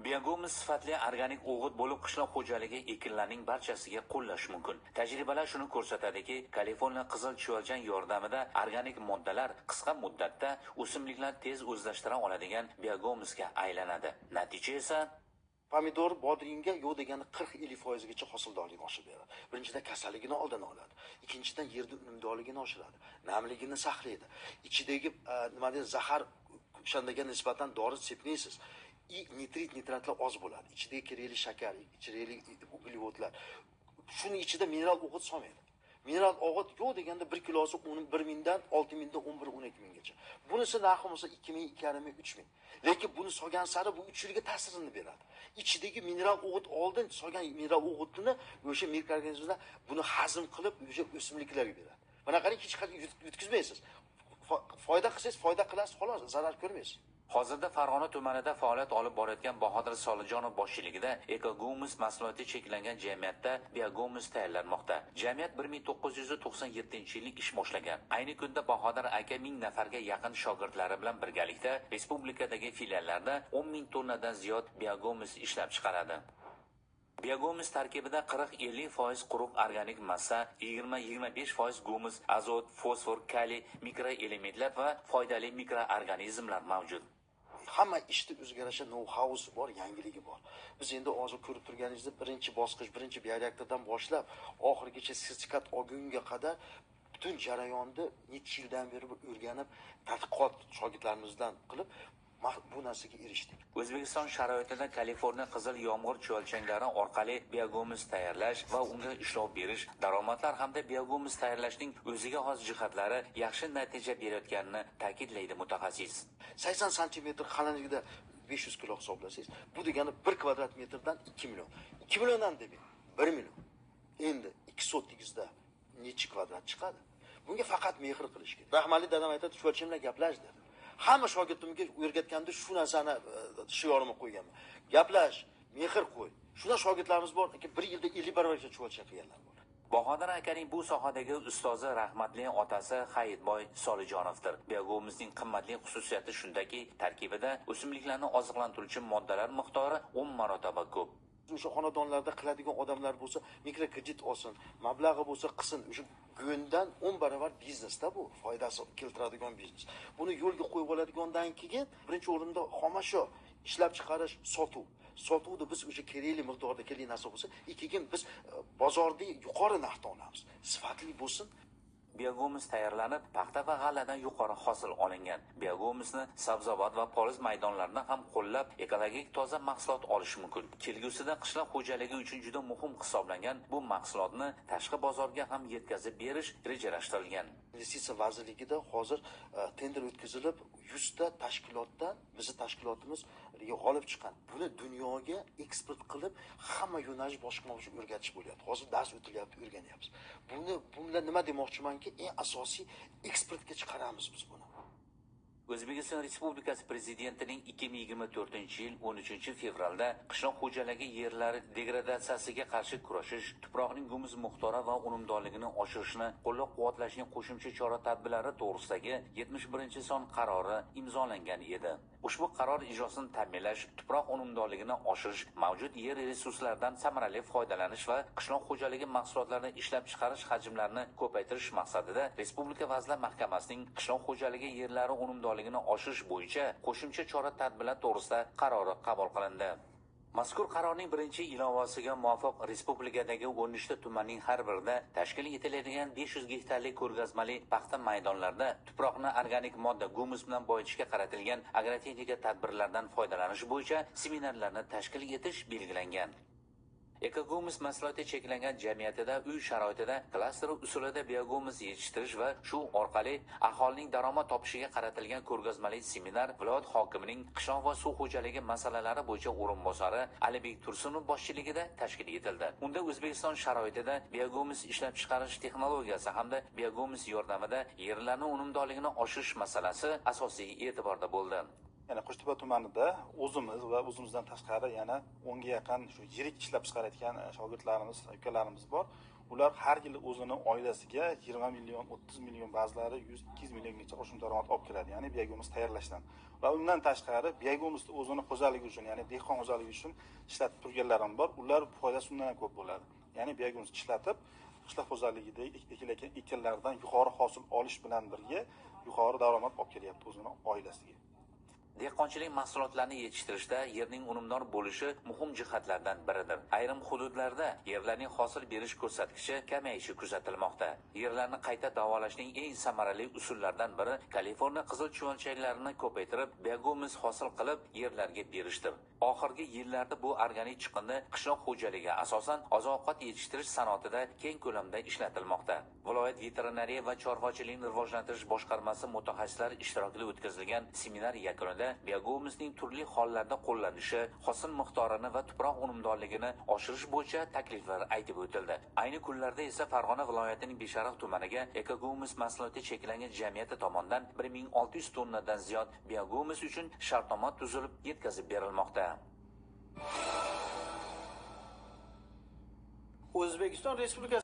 Biogomus sifatli organik o'g'it bo'lib qishloq xo'jaligi ekinlarining barchasiga qo'llash mumkin. Tajribalar shuni ko'rsatadiki, Kaliforniya qizil chuvalchan yordamida organik moddalar qisqa muddatda o'simliklar tez o'zlashtira oladigan biogomusga aylanadi. Natija esa pomidor bodringga yo'q degani 40-50% gacha hosildorlikni oshirib beradi. Birinchidan kasalligini oldini oladi. Ikkinchidan yerda unumdorligini oshiradi. Namligini saqlaydi. Ichidagi nima deydi, zahar o'shandaga nisbatan dori sepmaysiz. Nitratlar oz bo'ladi. Ichidagi kerakli shakar, ichidagi uglevodlar. Shuning ichida mineral o'g'it solmaydi. Mineral o'g'it yo'q deganda 1 kilosi 1000 dan 6000 dan 11-12 minggacha. Bunisi narxi bo'lsa 2000, 2000, 3000. Lekin buni solgan sari bu 3 yilga ta'sirini beradi. Ichidagi mineral o'g'it oldin solgan mineral o'g'itini o'sha mikroorganizmlar buni hazm qilib o'sha o'simliklarga beradi. Mana qarang, hech qanday yutkizmaysiz. Foyda qilsangiz foyda qilasiz, xolos, zarar ko'rmaysiz. Hozirda Farg'ona tumanida faoliyat olib borayotgan Bahodir Solijonov boshchiligida Ekogomus mahsuloti cheklangan jamiyatda biogomus tayyorlanmoqda. Jamiyat 1997-yilda ish boshlagan. Ayni kunda Bahodir aka 1000 nafarga yaqin shogirdlari bilan birgalikda respublikadagi filiallarda 10 ming tonnadan ziyod biogomus ishlab chiqaradi. Biogomus tarkibida 40-50% quruq organik massa, 20-25% gumus, azot, fosfor, kaliy, mikroelementlar va foydali mikroorganizmlar mavjud. Hamma ishda o'zgarishi know-how'si bor, yangiligi bor. Biz endi hozir ko'rib turganingizdek, birinchi bosqich, birinchi bioreaktordan boshlab oxirigacha sertifikat olgunga qadar butun jarayonni necha yildan beri o'rganib, tadqiqot shogirdlarimizdan qilib bu narsaga erishdik. O'zbekiston sharoitida Kaliforniya qizil yomg'ir chuvalchanglari orqali biogomus tayyorlash va unga ishlov berish, daromadlar hamda biogomus tayyorlashning o'ziga xos jihatlari yaxshi natija berayotganini ta'kidlaydi mutaxassis. 80 sm qalinligida 500 kilo hisoblasangiz, bu degani 1 kvadrat metrdan 2 million. 2 milliondan demak 1 million. Endi 2 sotigizda necha kvadrat chiqadi? Bunga faqat mehr qilish kerak. Rahmatli dadam aytadi, chuvalchan bilan gaplash dedi. Hamma shogirdimga o'rgatganda shu narsani shiorimni qo'yganman. Gaplash, mehr qo'y. Shuna shogirdlarimiz bor, 1 yilda 50 barobarcha chuvalchan qilganlar bor. Bahodir akaning bu sohadagi ustozi rahmatli otasi Hayitboy Solijonovdir. Biogomusning qimmatli xususiyati shundaki, tarkibida o'simliklarni oziqlantiruvchi moddalar miqdori 10 marotaba ko'p. O'sha xonadonlarda qiladigan odamlar bo'lsa, mikrokredit olsin, mablag'i bo'lsa qilsin. O'sha go'ndan 10 barobar biznesda bu, foydasi keltiradigan biznes. Buni yo'lga qo'yib oladigandan keyin birinchi o'rinda xomashyo ishlab chiqarish, sotuv. Sotuvda biz o'sha kerakli miqdorda kerakli narsa bo'lsa, keyin biz bozorda yuqori narxda olamiz. Sifatli bo'lsin. Biogomus tayyorlanib, paxta va g'alladan yuqori hosil olingan. Biogomusni sabzavot va poliz maydonlarida ham qo'llab, ekologik toza mahsulot olish mumkin. Kelgusida qishloq xo'jaligi uchun juda muhim hisoblangan bu mahsulotni tashqi bozorga ham yetkazib berish rejalashtirilgan. Investitsiya vazirligida hozir tender o'tkazilib, 100 ta tashkilotdan bizning tashkilotimiz g'olib chiqqan. Buni dunyoga eksport qilib, hamma yo'nalish boshqa o'rgatish bo'lyapti. Hozir dars o'tilyapti, o'rganyapmiz. Bunlar nima demoqchimanki, eng asosiy eksportga chiqaramiz biz buni. O'zbekiston Respublikasi Prezidentining 2024-yil 13-fevralda qishloq xo'jaligi yerlari degradatsiyasiga qarshi kurashish, tuproqning gumus miqdori va unumdorligini oshirishni qo'llab-quvvatlashning qo'shimcha chora-tadbirlari to'g'risidagi 71-son qarori imzolangan edi. Ushbu qaror ijrosini ta'minlash, tuproq unumdorligini oshirish, mavjud yer resurslaridan samarali foydalanish va qishloq xo'jaligi mahsulotlarini ishlab chiqarish hajmlarini ko'paytirish maqsadida Respublika Vazirlar Mahkamasining qishloq xo'jaligi yerlari unumdorligini oshirish bo'yicha qo'shimcha chora-tadbirlar to'g'risida qarori qabul qilindi. Mazkur qarorning birinchi ilovasiga muvofiq respublikadagi 13 ta tumanning har birida tashkil etiladigan 500 gektarlik ko'rgazmali paxta maydonlarida tuproqni organik modda gumus bilan boyitishga qaratilgan agrotexnika tadbirlaridan foydalanish bo'yicha seminarlarni tashkil etish belgilangan. Ekogomus mahsuloti cheklangan jamiyatida uy sharoitida klaster usulida biogomus yetishtirish va shu orqali aholining daromad topishiga qaratilgan ko'rgazmali seminar viloyat hokimining qishloq va suv xo'jaligi masalalari bo'yicha o'rinbosari Alibek Tursunov boshchiligida tashkil etildi. Unda O'zbekiston sharoitida biogomus ishlab chiqarish texnologiyasi hamda biogomus yordamida yerlarning unumdorligini oshirish masalasi asosiy e'tiborda bo'ldi. Yana Qo'shtepa tumanida o'zimiz va o'zimizdan tashqari yana 10 ga yaqin shu yirik ishlab chiqarayotgan shogirdlarimiz, ukalarimiz bor. ular har yili o'zini oilasiga 20 million, 30 million, ba'zilari 100-200 milliongacha qo'shimcha daromad olib keladi, ya'ni biogo'muz tayyorlashdan. Va undan tashqari biogo'muzni o'zini xo'jaligi uchun, ya'ni dehqon xo'jaligi uchun ishlatib turganlar ham bor. Ular foydasi undan ham ko'p bo'ladi. Ya'ni biogo'muzni ishlatib, qishloq xo'jaligida ekilayotgan ekinlardan yuqori hosil olish bilan birga yuqori daromad olib kelyapti o'zini oilasiga. Dehqonchilik mahsulotlarini yetishtirishda yerning unumdor bo'lishi muhim jihatlardan biridir. Ayrim hududlarda yerlarning hosil berish ko'rsatkichi kamayishi kuzatilmoqda. Yerlarni qayta davolashning eng samarali usullaridan biri Kaliforniya qizil chuvalchaklarini ko'paytirib, biogo'muz hosil qilib yerlarga berishdir. Oxirgi yillarda bu organik chiqindi qishloq xo'jaligi, asosan oziq-ovqat yetishtirish sanoatida keng ko'lamda ishlatilmoqda. Viloyat veterinariya va chorvachilikni rivojlantirish boshqarmasi mutaxassislari ishtirokida o'tkazilgan seminar yakunida biogo'muzning turli hollarda qo'llanishi, hosil miqdorini va tuproq unumdorligini oshirish bo'yicha takliflar aytib o'tildi. Ayni kunlarda esa Farg'ona viloyatining Beshariq tumaniga Ekogo'muz mahsuloti cheklangan jamiyati tomonidan 1600 tonnadan ziyod biogo'muz uchun shartnoma tuzilib yetkazib berilmoqda. O'zbekiston Respublikasi